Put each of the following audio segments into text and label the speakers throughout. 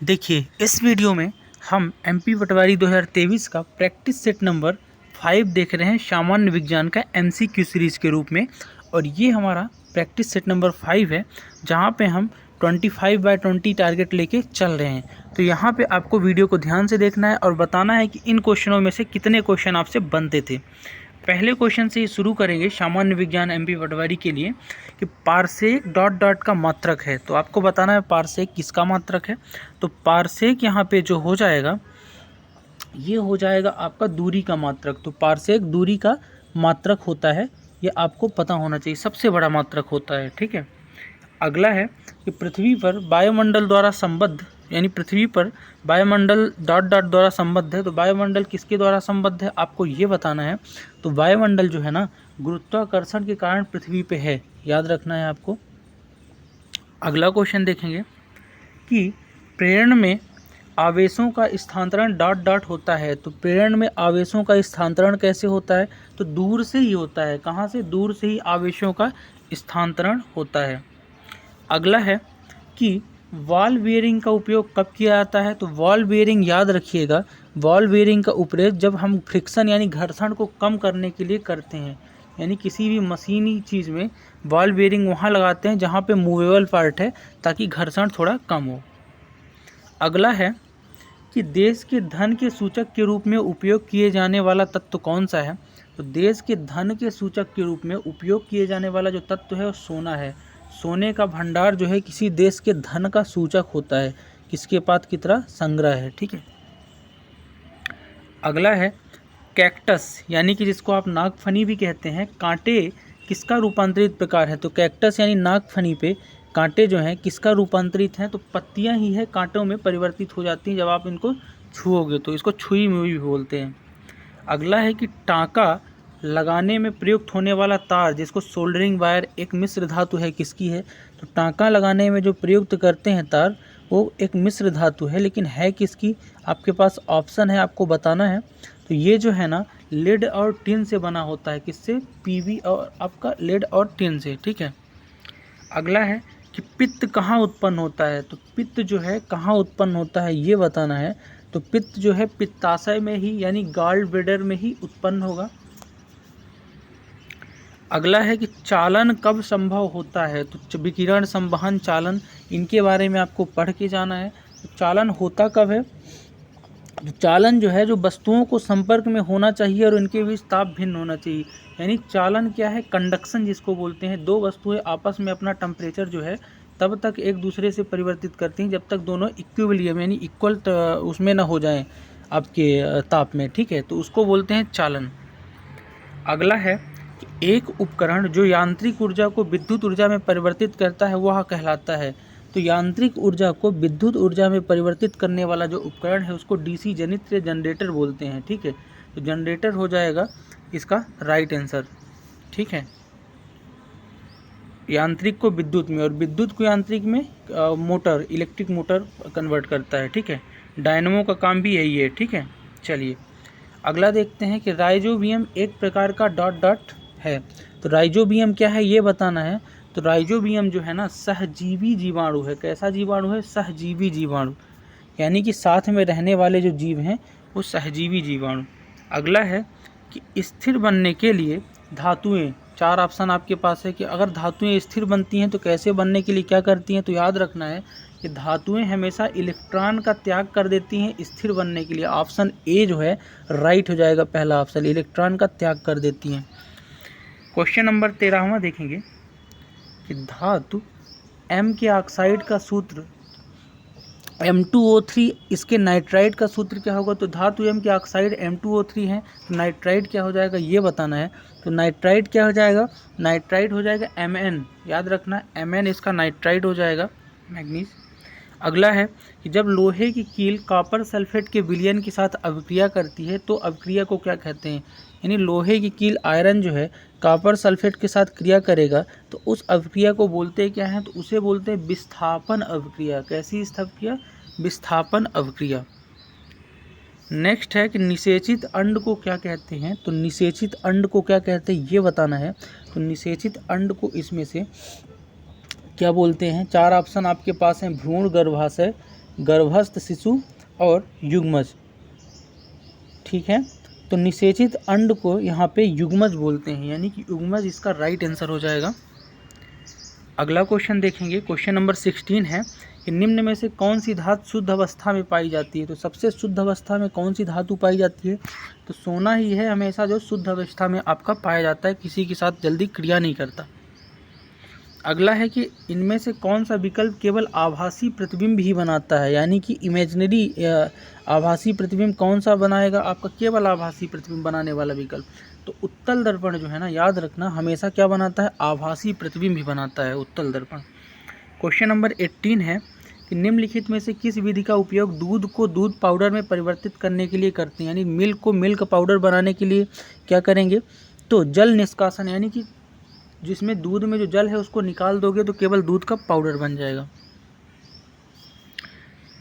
Speaker 1: देखिए इस वीडियो में हम एमपी पटवारी 2023 का प्रैक्टिस सेट नंबर 5 देख रहे हैं सामान्य विज्ञान का एमसीक्यू सीरीज़ के रूप में। और ये हमारा प्रैक्टिस सेट नंबर 5 है जहाँ पे हम 25/20 टारगेट लेके चल रहे हैं। तो यहाँ पे आपको वीडियो को ध्यान से देखना है और बताना है कि इन क्वेश्चनों में से कितने क्वेश्चन आपसे बनते थे। पहले क्वेश्चन से ही शुरू करेंगे सामान्य विज्ञान एमपी पटवारी के लिए कि पारसेक डॉट डॉट का मात्रक है। तो आपको बताना है पारसेक किसका मात्रक है। तो पारसेक यहाँ पे जो हो जाएगा ये हो जाएगा आपका दूरी का मात्रक। तो पारसेक दूरी का मात्रक होता है, ये आपको पता होना चाहिए, सबसे बड़ा मात्रक होता है। ठीक है। अगला है कि पृथ्वी पर वायुमंडल द्वारा संबद्ध, यानी पृथ्वी पर वायुमंडल डॉट डॉट द्वारा संबद्ध है। तो वायुमंडल किसके द्वारा संबद्ध है आपको ये बताना है। तो वायुमंडल जो है ना गुरुत्वाकर्षण के कारण पृथ्वी पे है, याद रखना है आपको। अगला क्वेश्चन देखेंगे कि प्रेरण में आवेशों का स्थानांतरण डॉट डॉट होता है। तो प्रेरण में आवेशों का स्थानांतरण कैसे होता है। तो दूर से ही होता है। कहाँ से? दूर से ही आवेशों का स्थानांतरण होता है। अगला है कि बॉल बेयरिंग का उपयोग कब किया जाता है। तो बॉल बेयरिंग याद रखिएगा, बॉल बेयरिंग का उपयोग जब हम फ्रिक्शन यानी घर्षण को कम करने के लिए करते हैं। यानी किसी भी मशीनी चीज़ में बॉल बेयरिंग वहाँ लगाते हैं जहाँ पे मूवेबल पार्ट है, ताकि घर्षण थोड़ा कम हो। अगला है कि देश के धन के सूचक के रूप में उपयोग किए जाने वाला तत्व कौन सा है। तो देश के धन के सूचक के रूप में उपयोग किए जाने वाला जो तत्व है वो सोना है। सोने का भंडार जो है किसी देश के धन का सूचक होता है, किसके पास कितना संग्रह है। ठीक है। अगला है कैक्टस, यानी कि जिसको आप नागफनी भी कहते हैं, कांटे किसका रूपांतरित प्रकार है। तो कैक्टस यानी नागफनी पे कांटे जो हैं किसका रूपांतरित हैं। तो पत्तियां ही है कांटों में परिवर्तित हो जाती हैं जब आप इनको छुओगे, तो इसको छुई मुई भी बोलते हैं। अगला है कि टाँका लगाने में प्रयुक्त होने वाला तार, जिसको सोल्डरिंग वायर, एक मिश्र धातु है, किसकी है। तो टाँका लगाने में जो प्रयुक्त करते हैं तार वो एक मिश्र धातु है, लेकिन है किसकी, आपके पास ऑप्शन है, आपको बताना है। तो ये जो है ना लेड और टिन से बना होता है, किससे, पीवी और आपका लेड और टिन से। ठीक है। अगला है कि पित्त कहाँ उत्पन्न होता है। तो पित्त जो है कहाँ उत्पन्न होता है ये बताना है। तो पित्त जो है पित्ताशय में ही, यानी गॉल ब्लैडर में ही उत्पन्न होगा। अगला है कि चालन कब संभव होता है। तो विकिरण, संवहन, चालन, इनके बारे में आपको पढ़ के जाना है। तो चालन होता कब है। तो चालन जो है जो वस्तुओं को संपर्क में होना चाहिए और उनके बीच ताप भिन्न होना चाहिए। यानी चालन क्या है, कंडक्शन जिसको बोलते हैं। दो वस्तुएं आपस में अपना टेम्परेचर जो है तब तक एक दूसरे से परिवर्तित करती हैं जब तक दोनों इक्विलिब्रियम यानी इक्वल उसमें ना हो जाएं आपके ताप में। ठीक है। तो उसको बोलते हैं चालन। अगला है कि एक उपकरण जो यांत्रिक ऊर्जा को विद्युत ऊर्जा में परिवर्तित करता है वह कहलाता है। तो यांत्रिक ऊर्जा को विद्युत ऊर्जा में परिवर्तित करने वाला जो उपकरण है उसको डीसी जनित्र या जनरेटर बोलते हैं। ठीक है। तो जनरेटर हो जाएगा इसका राइट आंसर। ठीक है। यांत्रिक को विद्युत में और विद्युत को यांत्रिक में मोटर, इलेक्ट्रिक मोटर कन्वर्ट करता है। ठीक है। डायनमो का काम भी यही है। ठीक है। चलिए अगला देखते हैं कि राइजोबियम एक प्रकार का डॉट डॉट है। तो राइजोबियम क्या है ये बताना है। तो राइजोबियम जो है ना सहजीवी जीवाणु है। कैसा जीवाणु है? सहजीवी जीवाणु, यानी कि साथ में रहने वाले जो जीव हैं वो सहजीवी जीवाणु। अगला है कि स्थिर बनने के लिए धातुएं, चार ऑप्शन आपके पास है कि अगर धातुएं स्थिर बनती हैं तो कैसे बनने के लिए क्या करती हैं। तो याद रखना है कि धातुएं हमेशा इलेक्ट्रॉन का त्याग कर देती हैं स्थिर बनने के लिए। ऑप्शन ए जो है राइट हो जाएगा, पहला ऑप्शन, इलेक्ट्रॉन का त्याग कर देती हैं। क्वेश्चन नंबर 13वां देखेंगे कि धातु एम के ऑक्साइड का सूत्र M2O3, इसके नाइट्राइड का सूत्र क्या होगा। तो धातु एम के ऑक्साइड M2O3 है, तो नाइट्राइड क्या हो जाएगा ये बताना है। तो नाइट्राइड क्या हो जाएगा, नाइट्राइड हो जाएगा Mn, याद रखना Mn इसका नाइट्राइड हो जाएगा, मैग्नीज। अगला है कि जब लोहे की कील कॉपर सल्फेट के विलयन के साथ अभिक्रिया करती है तो अभिक्रिया को क्या कहते हैं। यानी लोहे की कील आयरन जो है कॉपर सल्फेट के साथ क्रिया करेगा तो उस अभिक्रिया को बोलते क्या हैं। तो उसे बोलते हैं विस्थापन अभिक्रिया। कैसी अभिक्रिया? विस्थापन अभिक्रिया। नेक्स्ट है कि निषेचित अंड को क्या कहते हैं। तो निषेचित अंड को क्या कहते हैं ये बताना है। तो निषेचित अंड को इसमें से क्या बोलते हैं, चार ऑप्शन आपके पास हैं। भ्रूण गर्भाशय, गर्भस्थ शिशु और युग्मज। ठीक है, तो निषेचित अंड को यहाँ पे युग्मज बोलते हैं, यानी कि युग्मज इसका राइट आंसर हो जाएगा। अगला क्वेश्चन देखेंगे, क्वेश्चन नंबर 16 है कि निम्न में से कौन सी धातु शुद्ध अवस्था में पाई जाती है। तो सबसे शुद्ध अवस्था में कौन सी धातु पाई जाती है, तो सोना ही है हमेशा जो शुद्ध अवस्था में आपका पाया जाता है, किसी के साथ जल्दी क्रिया नहीं करता। अगला है कि इनमें से कौन सा विकल्प केवल आभासी प्रतिबिंब ही बनाता है, यानी कि इमेजिनरी आभासी प्रतिबिंब कौन सा बनाएगा आपका, केवल आभासी प्रतिबिंब बनाने वाला विकल्प। तो उत्तल दर्पण जो है ना, याद रखना हमेशा क्या बनाता है, आभासी प्रतिबिंब ही बनाता है उत्तल दर्पण। क्वेश्चन नंबर 18 है कि निम्नलिखित में से किस विधि का उपयोग दूध को दूध पाउडर में परिवर्तित करने के लिए करते हैं, यानी मिल्क को मिल्क पाउडर बनाने के लिए क्या करेंगे, तो जल निष्कासन, यानी कि जिसमें दूध में जो जल है उसको निकाल दोगे तो केवल दूध का पाउडर बन जाएगा।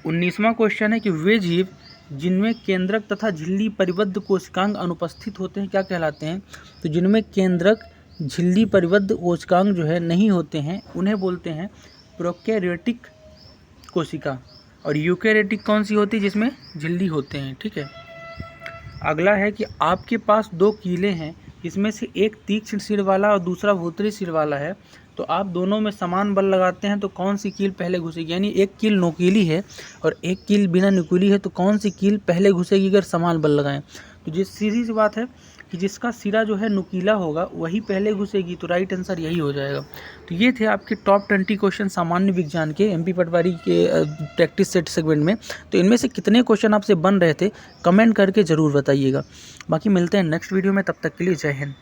Speaker 1: 19वां क्वेश्चन है कि वे जीव जिनमें केंद्रक तथा झिल्ली परिबद्ध कोशिकांग अनुपस्थित होते हैं क्या कहलाते हैं। तो जिनमें केंद्रक झिल्ली परिबद्ध कोशिकांग जो है नहीं होते हैं उन्हें बोलते हैं प्रोकैरियोटिक कोशिका, और यूकैरियोटिक कौन सी होती है, जिसमें झिल्ली होते हैं। ठीक है, अगला है कि आपके पास दो कीले हैं, इसमें से एक तीक्ष्ण सिर वाला और दूसरा भूतरी सिर वाला है, तो आप दोनों में समान बल लगाते हैं तो कौन सी कील पहले घुसेगी, यानी एक कील नोकीली है और एक कील बिना नुकीली है, तो कौन सी कील पहले घुसेगी अगर समान बल लगाएं। तो जिस सीधी सी बात है कि जिसका सिरा जो है नुकीला होगा वही पहले घुसेगी, तो राइट आंसर यही हो जाएगा। तो ये थे आपके टॉप 20 क्वेश्चन सामान्य विज्ञान के एमपी पटवारी के प्रैक्टिस सेट सेगमेंट में। तो इनमें से कितने क्वेश्चन आपसे बन रहे थे कमेंट करके ज़रूर बताइएगा। बाकी मिलते हैं नेक्स्ट वीडियो में, तब तक के लिए जय हिंद।